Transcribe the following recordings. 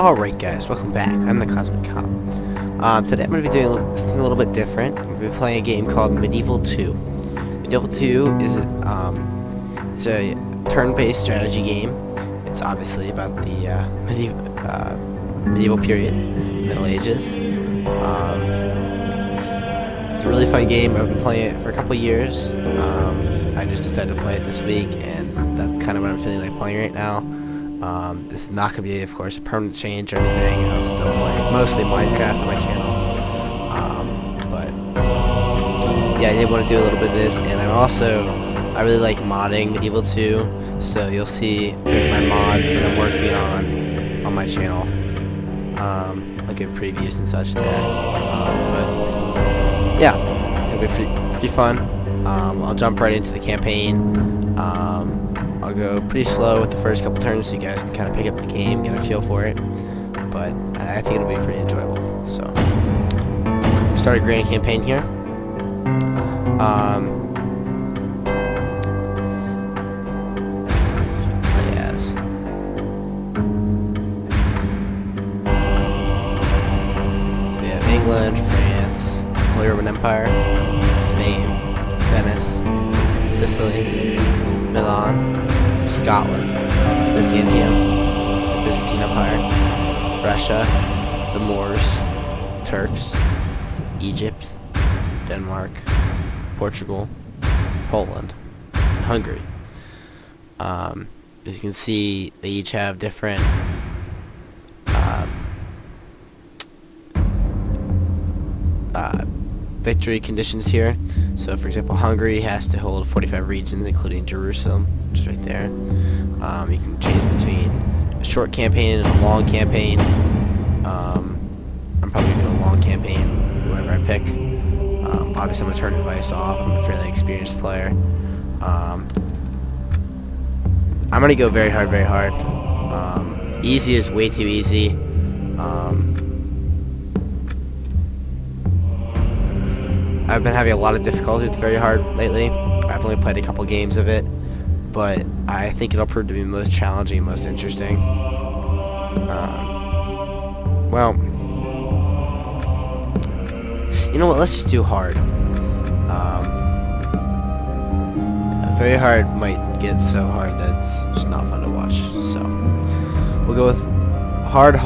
Alright guys, welcome back. I'm the Cosmic Cop. Today I'm going to be doing something a little bit different. I'm going to be playing a game called Medieval 2. Medieval 2 is it's a turn-based strategy game. It's obviously about the medieval period, Middle Ages. It's a really fun game. I've been playing it for a couple years. I just decided to play it this week, and that's kind of what I'm feeling like playing right now. This is not going to be, of course, a permanent change or anything. I'm still playing mostly Minecraft on my channel. But yeah, I did want to do a little bit of this, and I really like modding Medieval 2, so you'll see my mods that I'm working on my channel. I'll give previews and such there. But yeah, it'll be pretty fun. I'll jump right into the campaign. I'll go pretty slow with the first couple turns so you guys can kind of pick up the game, get a feel for it. But I think it'll be pretty enjoyable. So, start a grand campaign here. Yes. So we have England, France, Holy Roman Empire, Spain, Venice, Sicily, Milan, Scotland, Byzantium, the Byzantine Empire, Russia, the Moors, the Turks, Egypt, Denmark, Portugal, Poland, and Hungary. As you can see, they each have different victory conditions here. So for example, Hungary has to hold 45 regions including Jerusalem, which is right there. You can change between a short campaign and a long campaign. I'm probably going to do a long campaign, whatever I pick. Obviously I'm going to turn device off. I'm a fairly experienced player. I'm going to go very hard, very hard. Easy is way too easy. I've been having a lot of difficulty with very hard lately. I've only played a couple games of it, but I think it'll prove to be most challenging and most interesting. Well, you know what, let's just do hard. Very hard might get so hard that it's just not fun to watch, so we'll go with hard,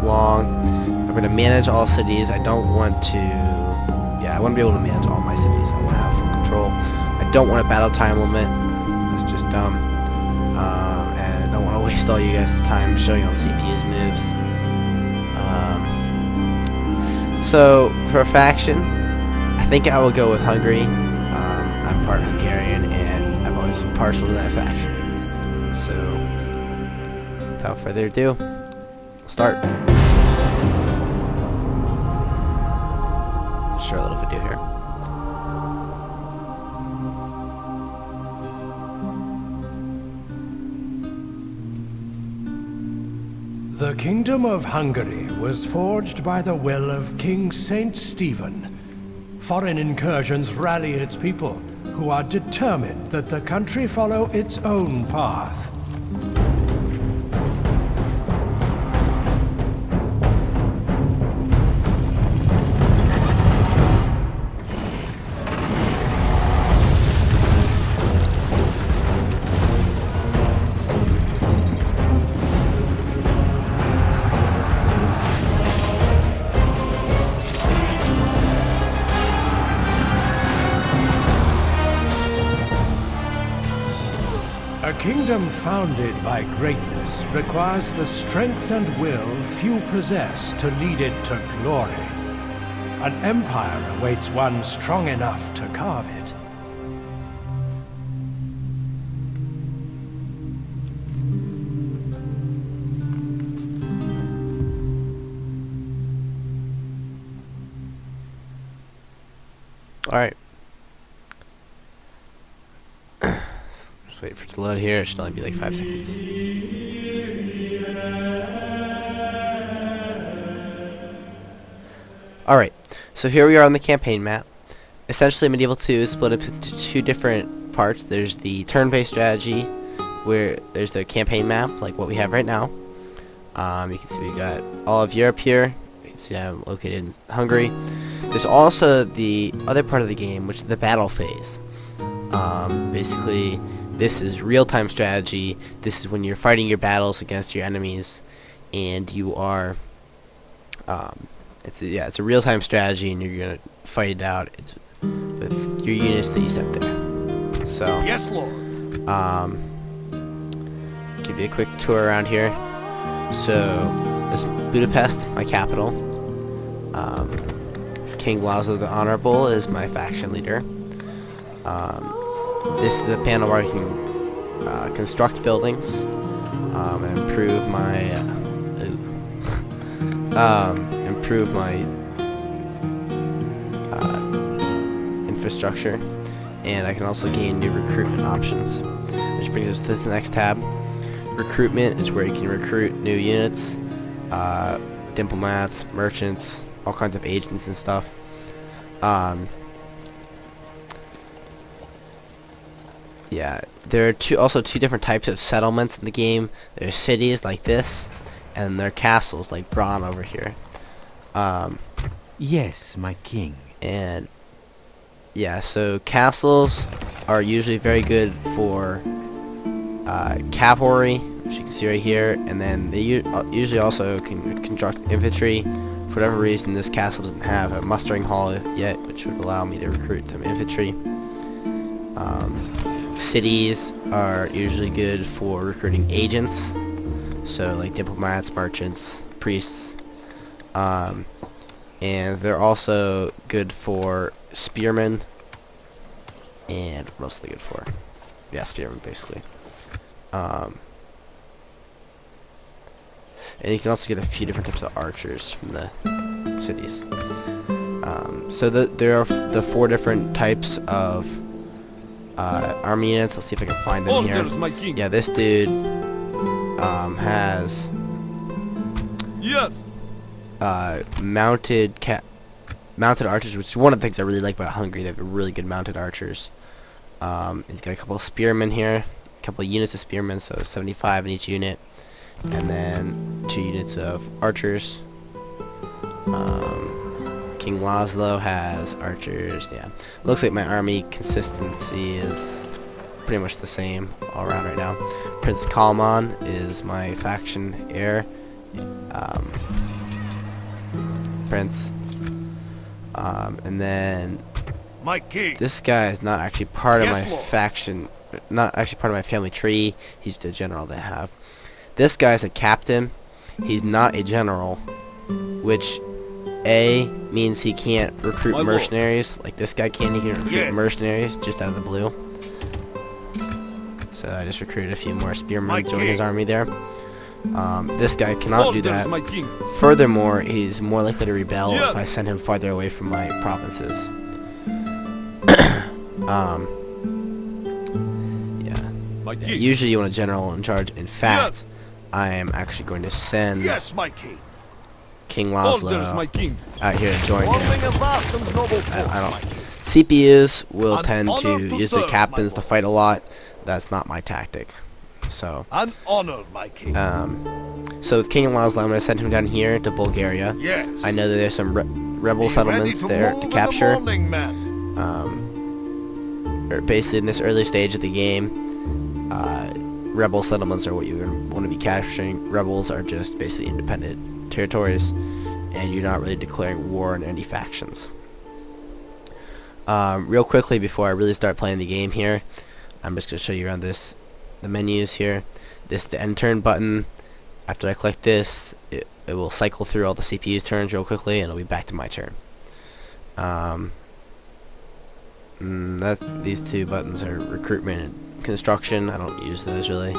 long. I'm going to manage all cities. I don't want to... I want to be able to manage all my cities. I want to have full control. I don't want a battle time limit. That's just dumb. And I don't want to waste all you guys' time showing all the CPU's moves. So, for a faction, I think I will go with Hungary. I'm part Hungarian, and I've always been partial to that faction. So, without further ado, we'll start. Short little video here. The Kingdom of Hungary was forged by the will of King Saint Stephen. Foreign incursions rally its people, who are determined that the country follow its own path. A kingdom founded by greatness requires the strength and will few possess to lead it to glory. An empire awaits one strong enough to carve it. Alright. Wait for it to load here. It should only be like 5 seconds. Alright, so here we are on the campaign map. Essentially, Medieval 2 is split up into two different parts. There's the turn-based strategy, where there's the campaign map, like what we have right now. You can see we got all of Europe here. You can see I'm located in Hungary. There's also the other part of the game, which is the battle phase. Basically, this is real-time strategy. This is when you're fighting your battles against your enemies, and you are. It's a real-time strategy, and you're gonna fight it out. It's with your units that you set there. So. Yes, Lord. Give you a quick tour around here. So, this is Budapest, my capital. King Laszlo the Honorable is my faction leader. This is the panel where I can construct buildings and improve my infrastructure, and I can also gain new recruitment options, which brings us to the next tab. Recruitment is where you can recruit new units, diplomats, merchants, all kinds of agents and stuff. Yeah, there are also two different types of settlements in the game. There's cities like this, and there are castles like Braun over here. Yes, my king. And yeah, so castles are usually very good for cavalry, which you can see right here, and then they usually also can construct infantry. For whatever reason, this castle doesn't have a mustering hall yet, which would allow me to recruit some infantry. Cities are usually good for recruiting agents, so like diplomats, merchants, priests, and they're also good for spearmen. And what else are they good for? Yeah, spearmen basically. And you can also get a few different types of archers from the cities. So there are the 4 different types of army units. Let's see if I can find them here. Orders, my king. Yeah, this dude has Yes. mounted archers, which is one of the things I really like about Hungary. They have really good mounted archers. He's got a couple of spearmen here, a couple of units of spearmen, so 75 in each unit, and then 2 units of archers. King Laszlo has archers. Yeah, looks like my army consistency is pretty much the same all around right now. Prince Kalman is my faction heir. Prince. And then My king. this guy is not actually part of Yes, my Lord. faction, not actually part of my family tree. He's the general they have. This guy's a captain. He's not a general, which A means he can't recruit My lord. mercenaries. Like this guy can't. He can recruit Yes. mercenaries just out of the blue. So I just recruited a few more My spearmen to join king. his army there. This guy cannot do Orders, that. my king. Furthermore, he's more likely to rebel Yes. if I send him farther away from my provinces. Yeah. My Yeah, king. usually you want a general in charge. In fact, Yes. I am actually going to send Yes, my king. King Orders, Laszlo my king. out here to join him. Forming a vast and noble force, I don't. my king. CPUs will An tend honor to to use the serve, captains my to lord. fight a lot. That's not my tactic. So, An honor, my king. so with King Laszlo, I'm going to send him down here to Bulgaria. Yes. I know that there's some rebel Be ready settlements to there move to in the capture. morning, man. Or basically in this early stage of the game, rebel settlements are what you want to be capturing. Rebels are just basically independent territories, and you're not really declaring war on any factions. Real quickly before I really start playing the game here, I'm just going to show you around the menus here. This is the end turn button. After I click this, it will cycle through all the CPU's turns real quickly, and it'll be back to my turn. These 2 buttons are recruitment and construction. I don't use those really,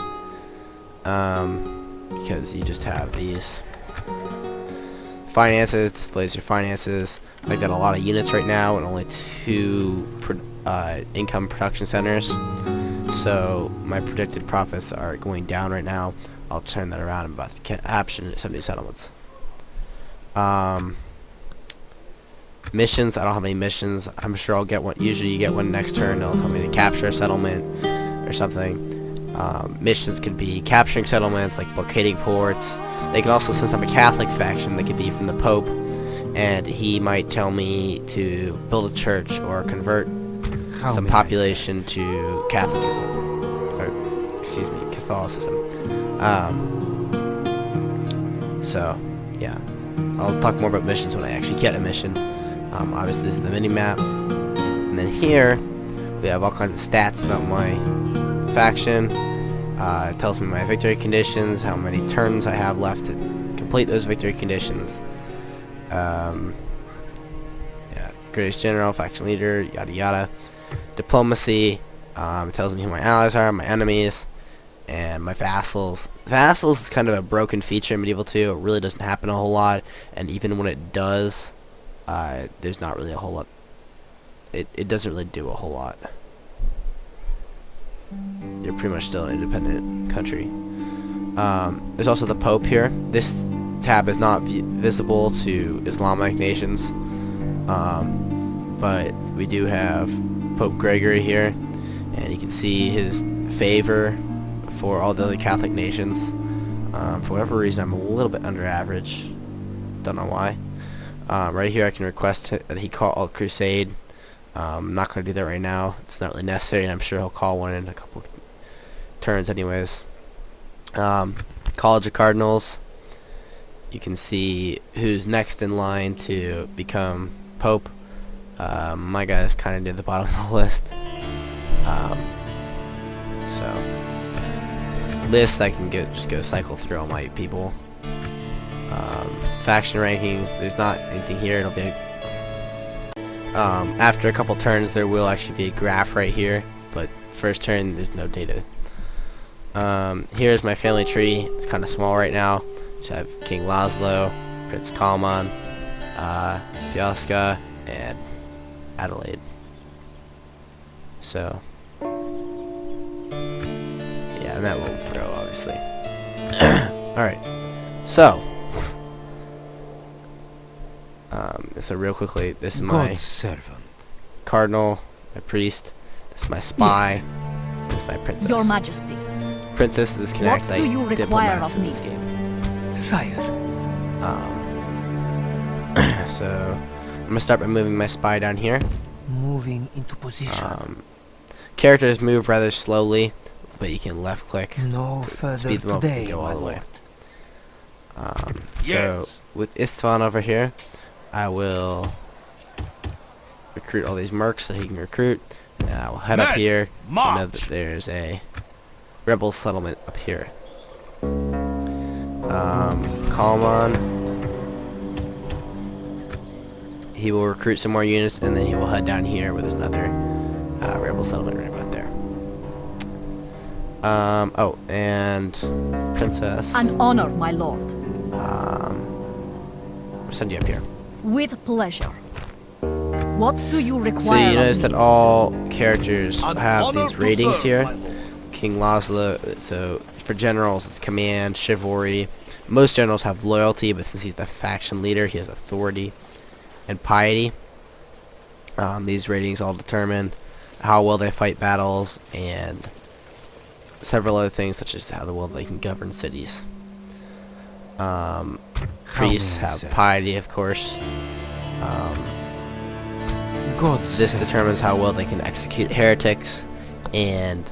because you just have these. Finances displays your finances. I've got a lot of units right now and only 2 income production centers, so my predicted profits are going down right now. I'll turn that around. I'm about to capture some new settlements. Missions, I don't have any missions. I'm sure I'll get one. Usually you get one next turn. It'll tell me to capture a settlement or something. Missions could be capturing settlements, like blockading ports. They can also, since I'm a Catholic faction, they could be from the Pope, and he might tell me to build a church or convert some population to Catholicism, or excuse me, Catholicism. So yeah, I'll talk more about missions when I actually get a mission. Obviously this is the mini map, and then here we have all kinds of stats about my faction. It tells me my victory conditions, how many turns I have left to complete those victory conditions. Yeah, greatest general, faction leader, yada yada. Diplomacy, it tells me who my allies are, my enemies, and my vassals. Vassals is kind of a broken feature in Medieval 2. It really doesn't happen a whole lot, and even when it does, there's not really a whole lot. It doesn't really do a whole lot. You're pretty much still an independent country. There's also the Pope here. This tab is not visible to Islamic nations, but we do have Pope Gregory here, and you can see his favor for all the other Catholic nations. For whatever reason, I'm a little bit under average. Don't know why. Right here, I can request that he call a crusade. I'm not going to do that right now. It's not really necessary, and I'm sure he'll call one in a couple turns anyways. College of Cardinals. You can see who's next in line to become Pope. My guy is kind of near the bottom of the list. So list I can just go cycle through all my people. Faction rankings. There's not anything here. It'll be after a couple turns there will actually be a graph right here, but first turn there's no data. Here's my family tree. It's kind of small right now. So I have King Laszlo, Prince Kalman, Fiaska, and Adelaide. So yeah, and that will grow obviously. Alright, so so real quickly, this is my servant, cardinal, my priest. This is my spy. Yes. This is my princess. Your Majesty, Princesses connect what like do you require diplomats of in me? this game. sire. So I'm gonna start by moving my spy down here. Moving into position. Characters move rather slowly, but you can left click No to further speed them up and today, go my all the way. lord. So Yes. with Istvan over here, I will recruit all these mercs so he can recruit. And I will head up Men, here. I know march. that there's a rebel settlement up here. Kalman, he will recruit some more units, and then he will head down here where there's another rebel settlement right about there. Oh, and Princess. An honor, my lord. I'll send you up here. With pleasure. What do you require So you of notice me? that all characters An have honor these to ratings serve, here. my lord. King Laszlo, so for generals it's command, chivalry. Most generals have loyalty, but since he's the faction leader, he has authority and piety. These ratings all determine how well they fight battles and several other things, such as how well they can govern cities. Priests have piety, of course. This determines how well they can execute heretics, and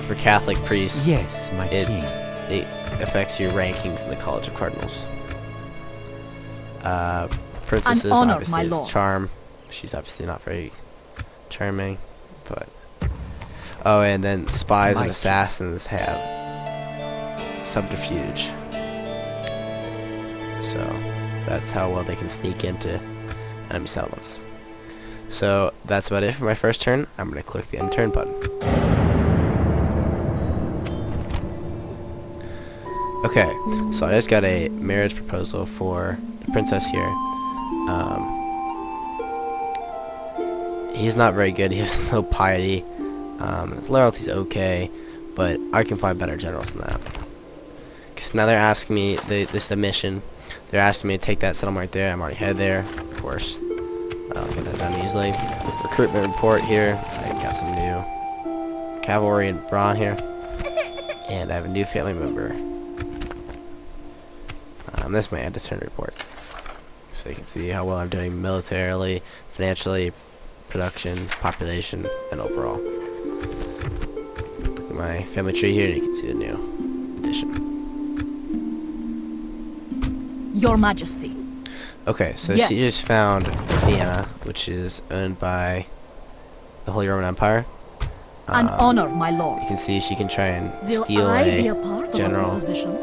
for Catholic priests, Yes, my king. it affects your rankings in the College of Cardinals. Princesses, honor, obviously, my is lord. charm. She's obviously not very charming, but oh, and then spies My and king. assassins have subterfuge. So that's how well they can sneak into enemy settlements. So that's about it for my first turn. I'm going to click the end turn button. Okay, so I just got a marriage proposal for the princess here. He's not very good. He has no piety. His loyalty's okay, but I can find better generals than that. Because now they're asking me, this is a mission. They're asking me to take that settlement right there. I'm already headed there, of course. I'll get that done easily. Recruitment report here. I got some new cavalry and brawn here. And I have a new family member. This is my end of turn report. So you can see how well I'm doing militarily, financially, production, population, and overall. Look at my family tree here, and you can see the new addition. Your Majesty. Okay, so Yes. she just found Vienna, which is owned by the Holy Roman Empire. An honor, my lord. You can see she can try and Will steal I be a a part of a general. proposition?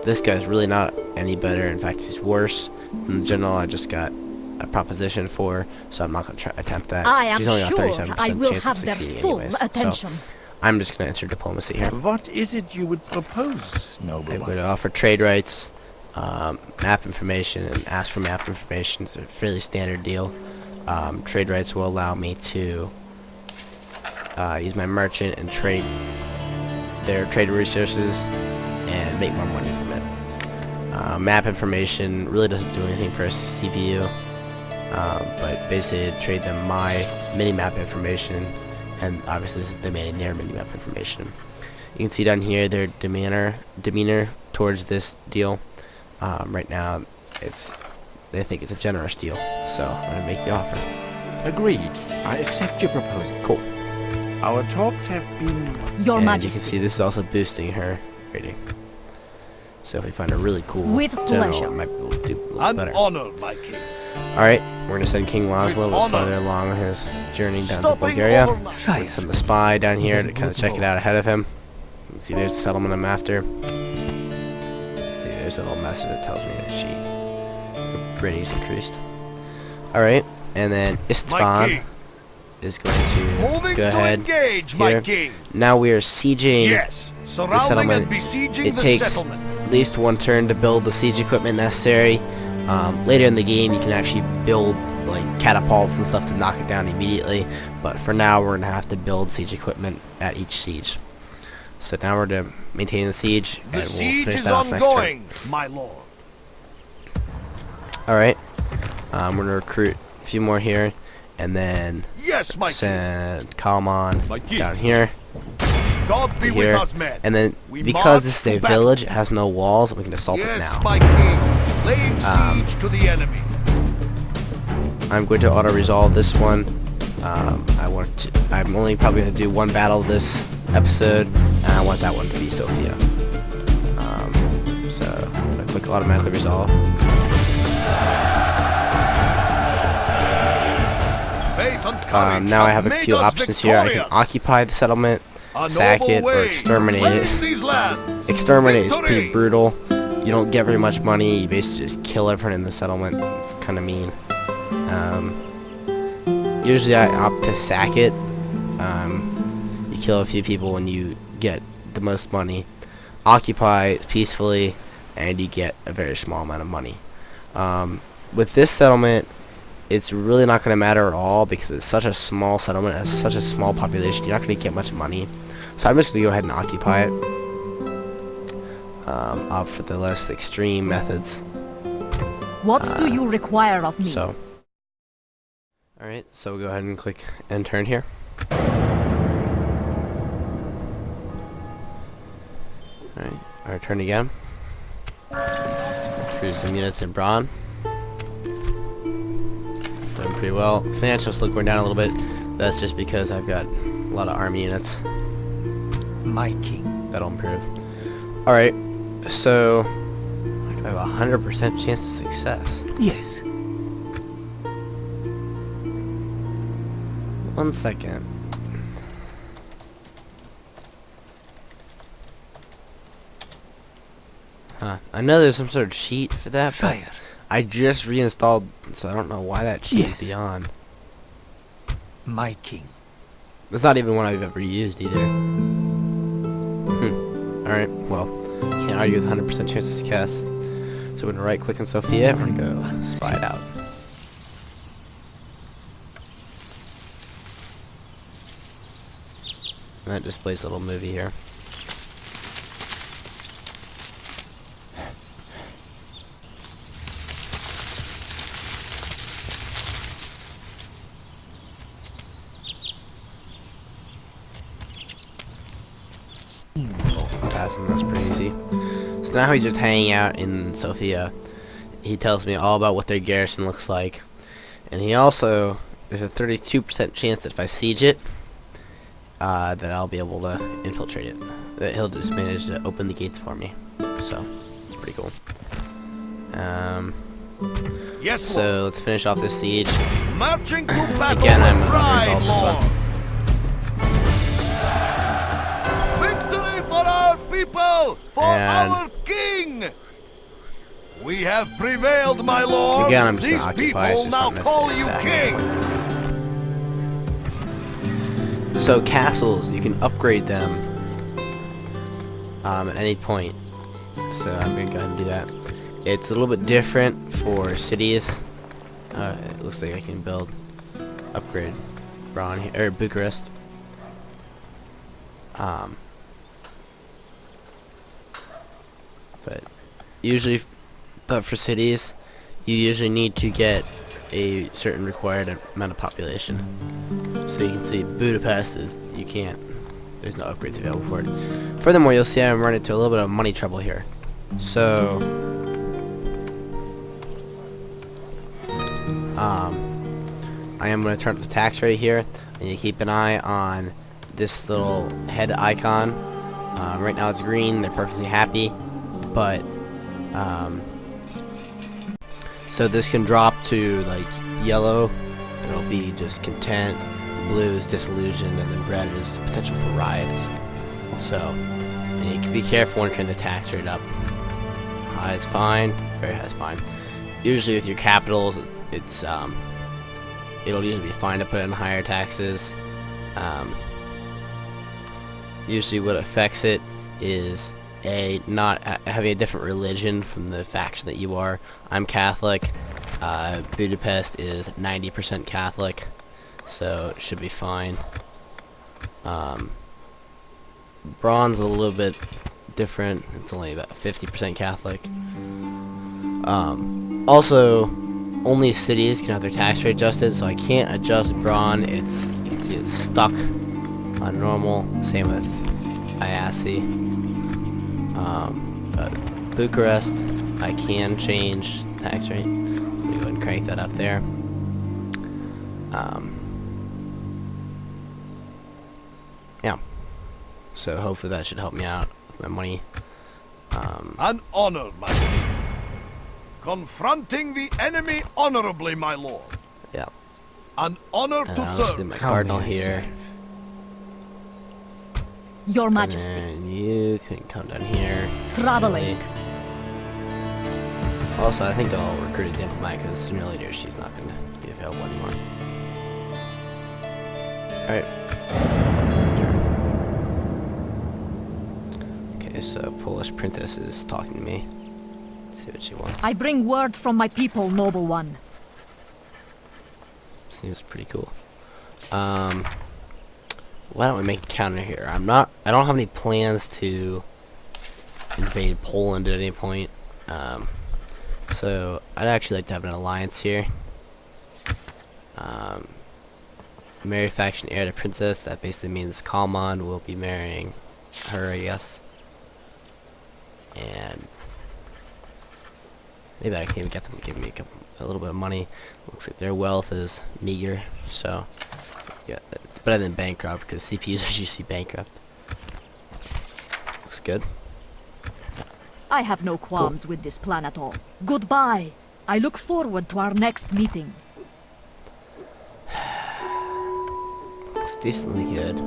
This guy's really not any better. In fact, he's worse than the general I just got a proposition for, so I'm not going to attempt that. I am She's only got sure 37% I will chance have of their succeeding full anyways, attention. So I'm just going to enter diplomacy here. What is it you would propose, I nobleman? would offer trade rights, map information, and ask for map information. It's a fairly standard deal. Trade rights will allow me to use my merchant and trade their trade resources and make more money from it. Map information really doesn't do anything for a CPU, but basically trade them my mini-map information, and obviously this is demanding their mini-map information. You can see down here their demeanor towards this deal. Right now, they think it's a generous deal, so I'm gonna make the offer. Agreed. I accept your proposal. Cool. Our talks have been... Your And Majesty. you can see this is also boosting her rating. So if we find a really cool With general, pleasure. it might do a little An better. honor, my king. Alright, we're gonna send King Laz a With little bit honor. further along on his journey down to Stopping Bulgaria. overnight. Sire. Send the spy down here to Very kind of good check it lord. out ahead of him. You can see there's the settlement I'm after. See, there's a little message that tells me that rating's increased. Alright, and then My Istvan king. is going to Moving go to ahead engage, my here. king. Now we are sieging Yes. Surrounding settlement. and besieging It the takes settlement. at least one turn to build the siege equipment necessary. Later in the game, you can actually build like catapults and stuff to knock it down immediately. But for now, we're gonna have to build siege equipment at each siege. So now we're to maintain the siege, and The we'll siege finish is that off next turn. ongoing, my lord. All right, we're gonna recruit a few more here, and then Yes, my king. send Kalman My king. down here. God be to with here, us, men. and then We because march this is a to battle. village, it has no walls, we can assault it Yes, now. my king. Laying Um, siege to the enemy. I'm going to auto-resolve this one. I'm only probably going to do one battle this episode, and I want that one to be Sofia. So I'm going to click automatically resolve. Faith and courage Now I have a made few us options here. I can victorious. occupy the settlement, A sack noble it, or way exterminate to it. claim these lands. Exterminate is pretty Victory. brutal. You don't get very much money. You basically just kill everyone in the settlement. It's kind of mean. Usually I opt to sack it. You kill a few people when you get the most money. Occupy peacefully, and you get a very small amount of money. With this settlement, it's really not going to matter at all because it's such a small settlement, it has such a small population, you're not going to get much money. So I'm just going to go ahead and occupy it. Opt for the less extreme methods. What do you require of me? So, alright, so we'll go ahead and click end turn here. Alright, our turn again. Choose some units in Braun. Doing pretty well. Financials look going down a little bit. That's just because I've got a lot of army units. My king. That'll improve. Alright, so I have a 100% chance of success. Yes. 1 second. Huh. I know there's some sort of cheat for that, but Sire. I just reinstalled, so I don't know why that cheat Yes. is beyond. My king. It's not even one I've ever used either. Alright, well, can't argue with 100% chance of success. So we're gonna right click on Sophia, we're gonna go slide out. And that displays a little movie here. Passing, that's pretty easy. So now he's just hanging out in Sofia. He tells me all about what their garrison looks like. And he also, there's a 32% chance that if I siege it, that I'll be able to infiltrate it. That he'll just manage to open the gates for me. So, it's pretty cool. Yes, So Lord. let's finish off this siege. Marching to battle Again, I'm with gonna pride, resolve this one. Victory for our people, for And- our king. We have prevailed, my lord. Again, I'm just These gonna occupy, it's people just now not call necessary you to king. So castles, you can upgrade them at any point. So I'm gonna go ahead and do that. It's a little bit different for cities. It looks like I can upgrade Braun here, or Bucharest. But for cities, you usually need to get a certain required amount of population. So you can see Budapest there's no upgrades available for it. Furthermore, you'll see I'm running into a little bit of money trouble here. So, I am going to turn up the tax rate here, and you keep an eye on this little head icon. Right now it's green, they're perfectly happy, but, so this can drop to like yellow, it'll be just content, blue is disillusioned, and then red is potential for riots. So, and you can be careful when turning the tax rate up. High is fine, very high is fine. Usually with your capitals, it'll usually be fine to put in higher taxes. Usually what affects it is not having a different religion from the faction that you are. I'm Catholic. Budapest is 90% Catholic, so it should be fine. Braun's a little bit different. It's only about 50% Catholic. Also, only cities can have their tax rate adjusted, so I can't adjust Braun. You can see it's stuck on normal. Same with Iasi. But Bucharest, I can change tax rate. Let me go ahead and crank that up there. Yeah. So hopefully that should help me out with my money. An honor, my lord. Confronting the enemy honorably, my lord. Yeah. An honor And to I'll just do serve. my cardinal here. Your Majesty. And you can come down here. Traveling. Also, I think I'll recruit a diplomat because sooner or later she's not going to be available anymore. Alright. Okay, so Polish princess is talking to me. Let's see what she wants. I bring word from my people, noble one. Seems pretty cool. Why don't we make a counter here? I don't have any plans to invade Poland at any point. So I'd actually like to have an alliance here. Marry faction heir to princess. That basically means Kalman will be marrying her, I guess. And maybe I can even get them to give me a little bit of money. Looks like their wealth is meager, so yeah, it's better than bankrupt because CPUs are usually bankrupt. Looks good. I have no qualms with this plan at all. Goodbye. I look forward to our next meeting. Looks decently good.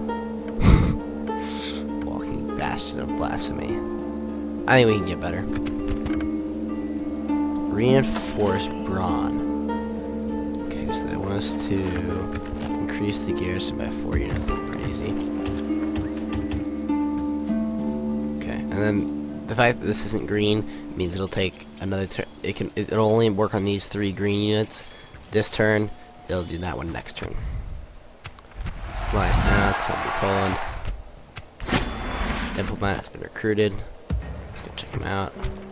Walking bastion of blasphemy. I think we can get better. Reinforced brawn. Okay, so they want us to increase the garrison by 4 units. That's pretty easy. Okay, and then the fact that this isn't green means it'll take another turn. It'll only work on these 3 green units this turn. It'll do that one next turn. Nice, help me Poland. Diplomat has been recruited. Let's go check him out.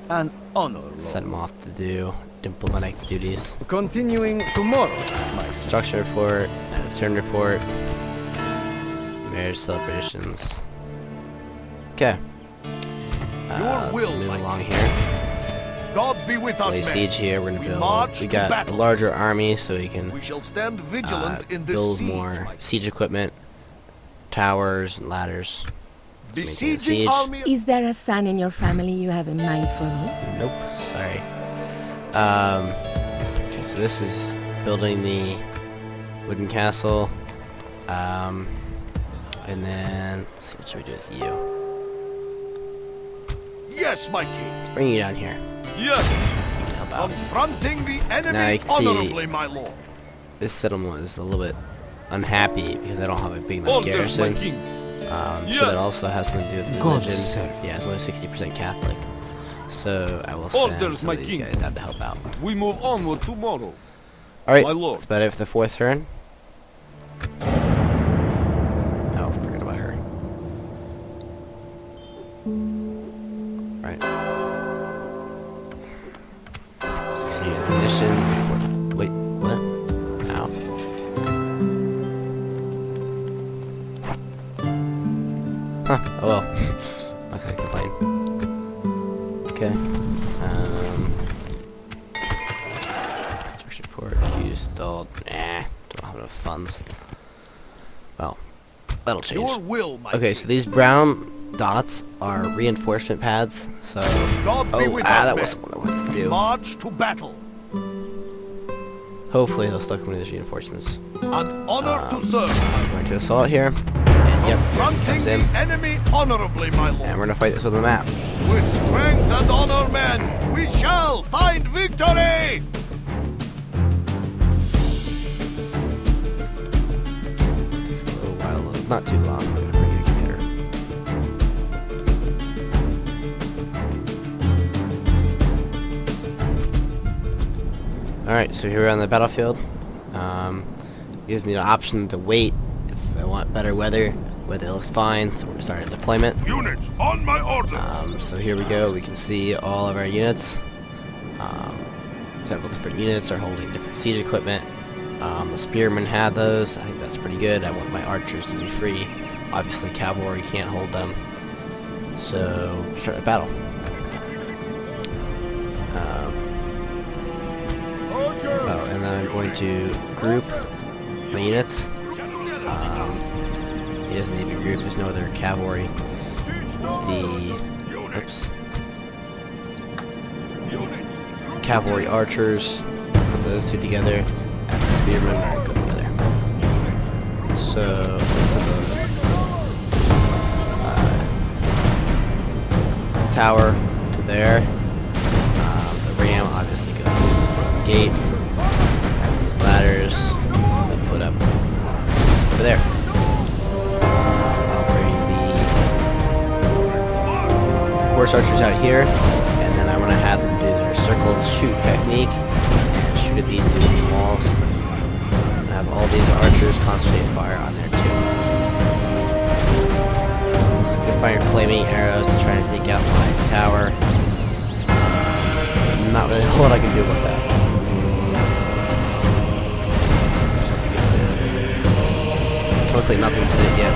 An honor, Set him off to do diplomatic duties. Continuing tomorrow, my Structure report, return report, marriage celebrations. Okay. Your will, Move my along king. here. God be with Lay us, men. siege here. We're gonna We build. march We to got a battle. larger army, so we can We shall stand vigilant in this build siege, more my siege equipment, towers, and ladders. besieging siege. army. Is there a son in your family you have in mind for me? Nope. Sorry. Okay, so this is building the wooden castle. And then let's see, what should we do with you? Yes, my king. Let's bring you down here. Yes, You can help out. confronting the Now enemy you can see- honorably, my lord. This settlement is a little bit unhappy because I don't have a big enough Orders, my garrison. king. Sure, that Yes. also has something to do with God's religion. servant. Yeah, it's only 60% Catholic. So I will send Orders, some my of these king. guys down to help out. We move onward tomorrow. Alright, My lord. that's about it for the 4th turn. Oh, forget about her. Right. Succeed in the mission. Wait, what? Ow. Huh, oh well. Not gonna complain. Okay. Construction port, queue stalled. Nah, don't have enough funds. Well, that'll change. Your will, my Okay, king. so these brown dots are reinforcement pads. So, God be with us, that men. wasn't what I wanted to do. March to battle. Hopefully, he'll still come with these reinforcements. An honor to serve. I'm going to assault here, and yep, here he Confronting comes the in, enemy honorably, my lord. and we're gonna fight this with a map. With strength and honor, men, we shall find victory! Takes a little while, not too long. I'm gonna bring you a computer. Alright, so here we're on the battlefield. Gives me the option to wait if I want better weather. Weather looks fine, so we're gonna start a deployment. Units, on my order! So here we go. We can see all of our units. Several different units are holding different siege equipment. The spearmen had those. I think that's pretty good. I want my archers to be free. Obviously, cavalry can't hold them. So, start the battle. Oh, and then I'm going to group my units. He doesn't need to be grouped. There's no other cavalry. Oops. Cavalry archers, put those two together, and the spearmen are go together. So, let's have a tower to there. The ram obviously goes to the gate. And these ladders that put up over there. I'll bring the horse archers out here, and then I want to have them do their circle shoot technique and shoot at these dudes in the walls. And have all these archers concentrate fire on there too. So they fire flaming arrows to try to take out my tower. Not really a whole lot I can do about that. Looks like nothing's hit it yet.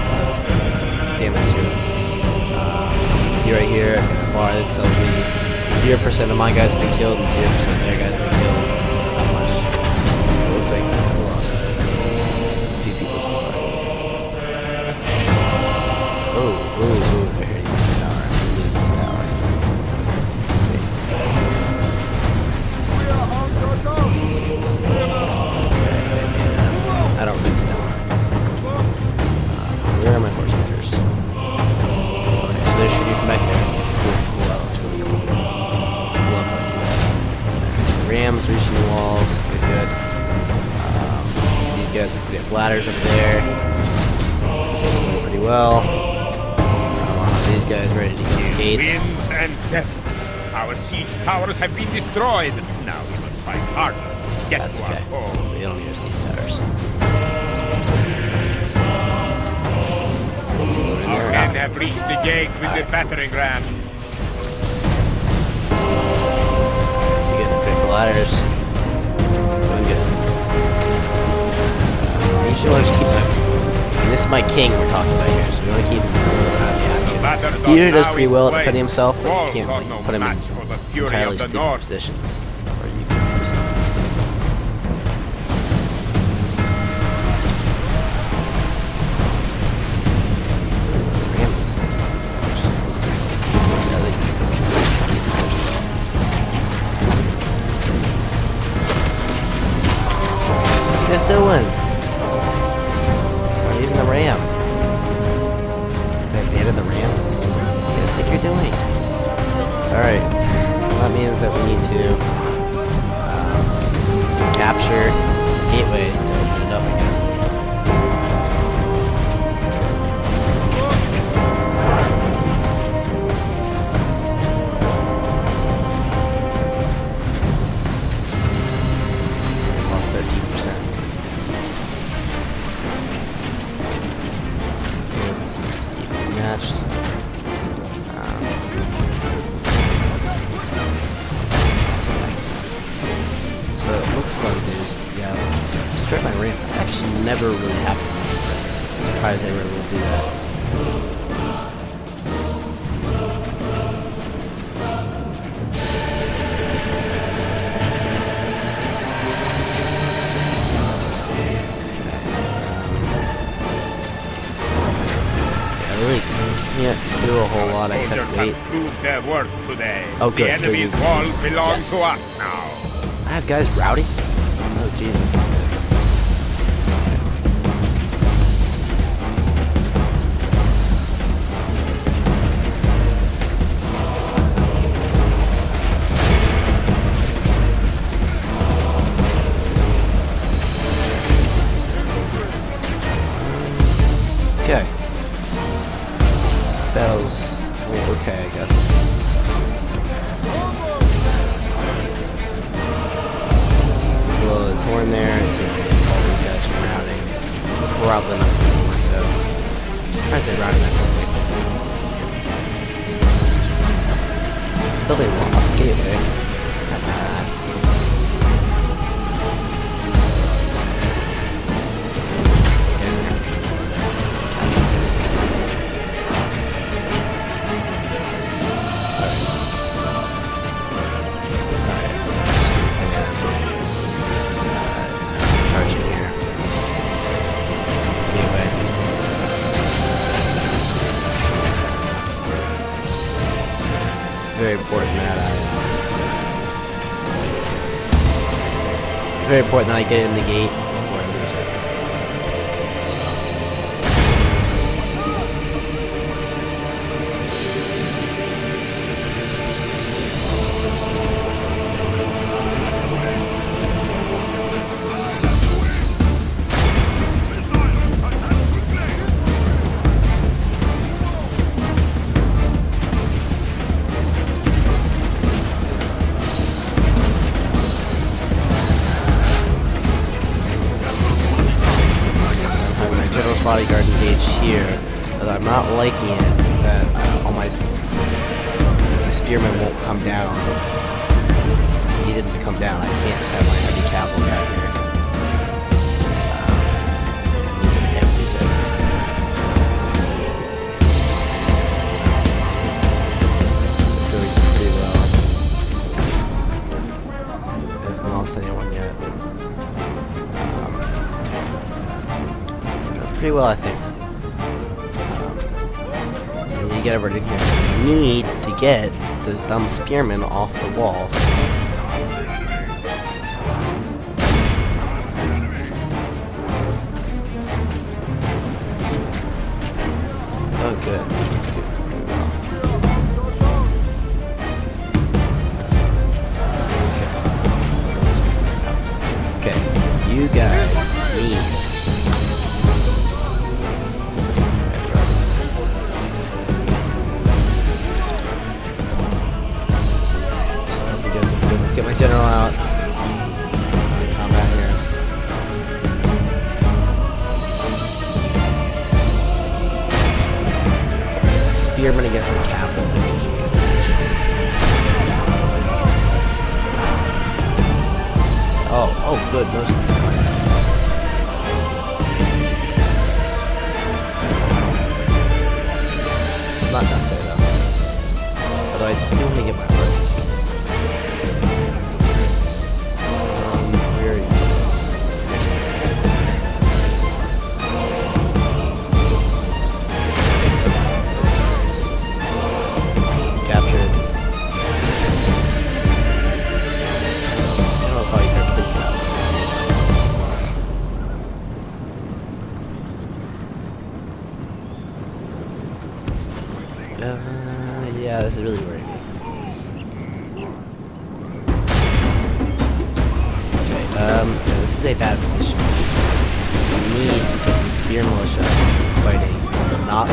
Damage here. You can see right here, the bar that tells me 0% of my guys have been killed and 0% of their guys have been killed. So not much. It looks like we lost a few people so far. Oh, they're hitting this tower. Lose this tower. Let's see. I don't really know. Where are my horse archers? Okay, so they're shooting from back there. Cool, wow, that's really cool. Love that. So rams reaching the walls, good. These guys are putting up ladders up there. Doing pretty well. These guys ready to get gates. Winds and devils. Our siege towers have been destroyed. Now we must fight harder. Get That's to okay. our foe. We don't need siege towers. Our men have reached the gate with the battering ram. You get the big ladders. Doing good. You should want to keep my. And this is my king we're talking about here, so we want to keep him out of the action. Ladders He usually are does now pretty in well at place. defending himself, but Walls you can't are like, no put him in match for the fury entirely of the stupid north. positions where you can use him. Rams. What are you guys doing? I'm using the ram. Is that the end of the ram? What do you guys think you're doing? Alright. Well, that means that we need to capture the gateway to open it up, I guess. Lost 13%. Let's evenly matched. So it looks like there's, yeah, destroy my ramp. That actually never really happened. I'm surprised they were able to do that. I really can't do a whole lot except Soldiers wait. have proved their worth today. Oh, good, The enemy's good. walls belong Yes. to us now. I have guys rowdy? Oh, Jesus. Okay. This battle's okay, I guess. Blow his horn there. I see all these guys from routing. Probably not going to work though. I'm surprised they routed that quick. Still they lost gateway. Come on. Charging here. Anyway. It's very important that it's very important that I get in the gate before I lose it. Bodyguard engage here, but I'm not liking it that all my spearmen won't come down. He didn't come down. I can't just have my heavy cavalry out here. Everything. Doing pretty well. I haven't lost anyone yet. Pretty well, I think. You need to get everything here. You need to get those dumb spearmen off the walls. Oh, good. Okay, you guys need. Let's get my general out. Combat here. Spearman against the capital. That's usually a good match. Oh, good. Most of them. Not necessary though. Although I do want to get my archers. Where are you guys? Captured. I'll call you here. Please get out. Yeah, this is really worrying me. Okay, yeah, this is a bad position. We need to get the spear militia fighting, but not.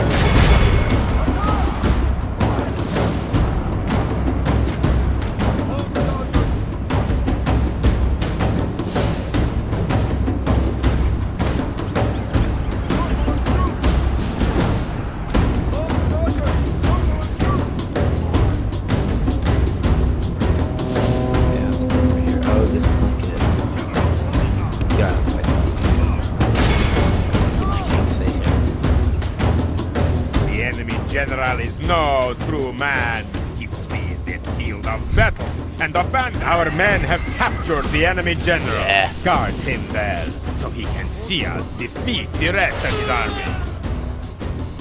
General is no true man. He flees the field of battle, and our men have captured the enemy general. Yeah. Guard him well, so he can see us defeat the rest of his army.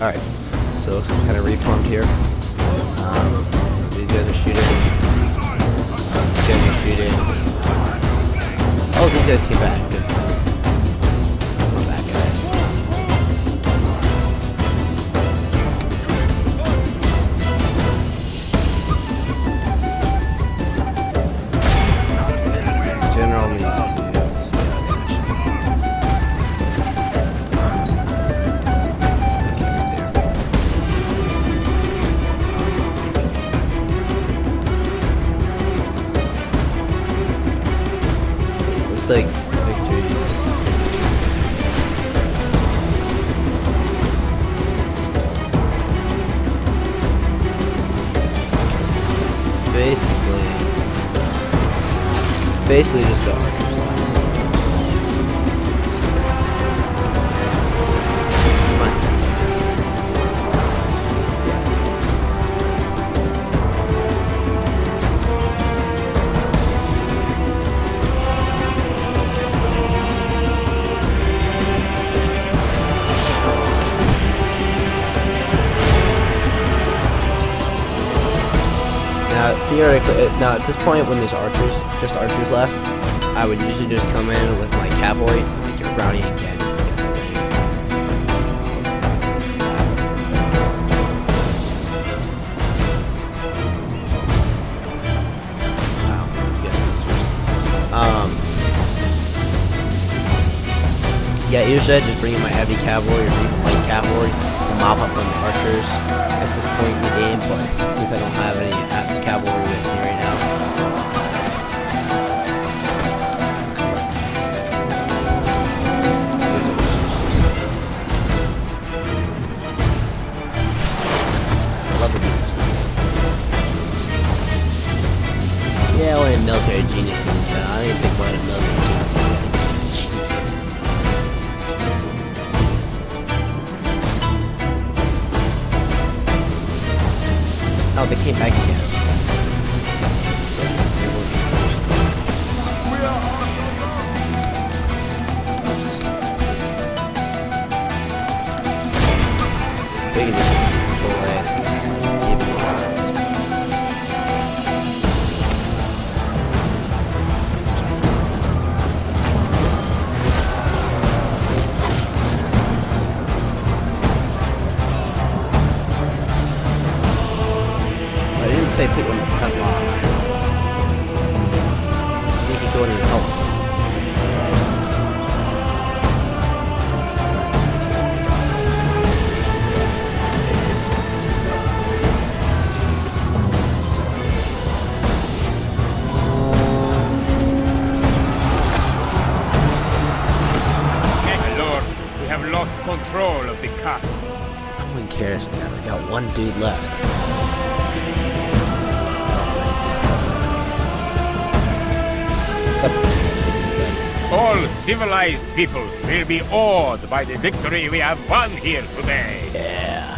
Alright, so it looks like we're kind of reformed here. So these guys are shooting. These guys are shooting. Oh, these guys came back. Good. Come back, guys. General needs to stay on damage. Okay, right there. Looks like victories. Basically just got archers left. Come on. Now, theoretically, now at this point when there's archers, just archers left, I would usually just come in with my cavalry, like your brownie again. Wow, yeah, usually I just bring in my heavy cavalry or even light cavalry to mop up on the archers at this point in the game, but since I don't have any cavalry with me right now, I love the music. Yeah, only a military genius can do that. I don't even think one of the military genius can do that. Oh, they came back again. Oops. We can just control it. Even more. I didn't say put one in the front line. So we could go in and help. My lord, we have lost control of the castle. No one cares, man. We got one dude left. All civilized peoples will be awed by the victory we have won here today. Yeah.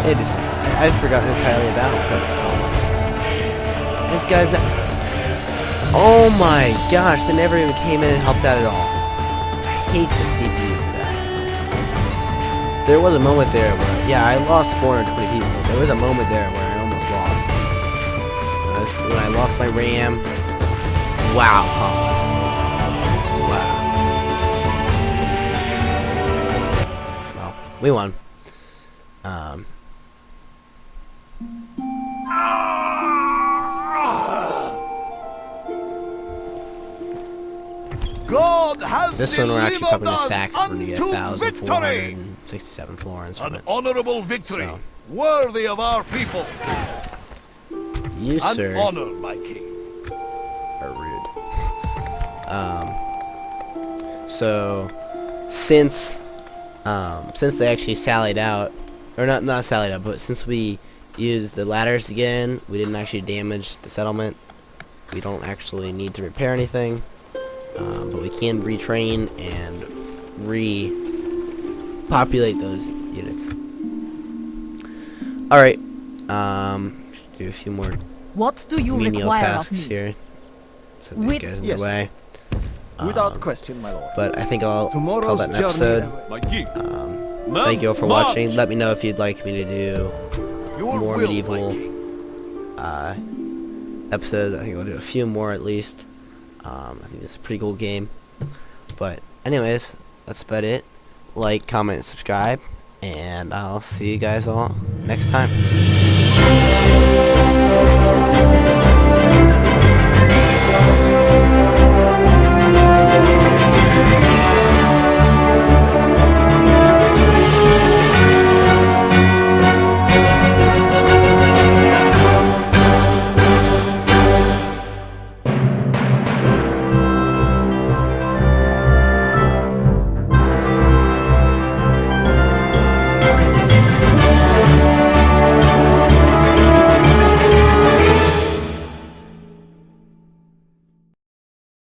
It is. I'd forgotten entirely about Press Column. This guy's not. Oh my gosh! They never even came in and helped out at all. I hate the CPU for that. There was a moment there where, yeah, I lost 420 people. There was a moment there where I almost lost. When I lost my RAM. Wow, huh? Wow. Well, we won. God has This one we're actually delivered probably gonna us sack when we get unto 1,467 florins from An it. honorable victory, So. worthy of our people. You, An sir, honor, my king. are rude. So since they actually sallied out, or not sallied out, but since we used the ladders again, we didn't actually damage the settlement. We don't actually need to repair anything, but we can retrain and repopulate those units. All right, do a few more What do you menial require of tasks me? here. So these With- guys in Yes. the way. Without question, my lord. But I think I'll call Tomorrow's that an journey. episode. My king. Thank you all for March. watching. Let me know if you'd like me to do Your more will, medieval my king. episodes. I think I'll do a few more at least. I think it's a pretty cool game. But anyways, that's about it. Like, comment, and subscribe. And I'll see you guys all next time.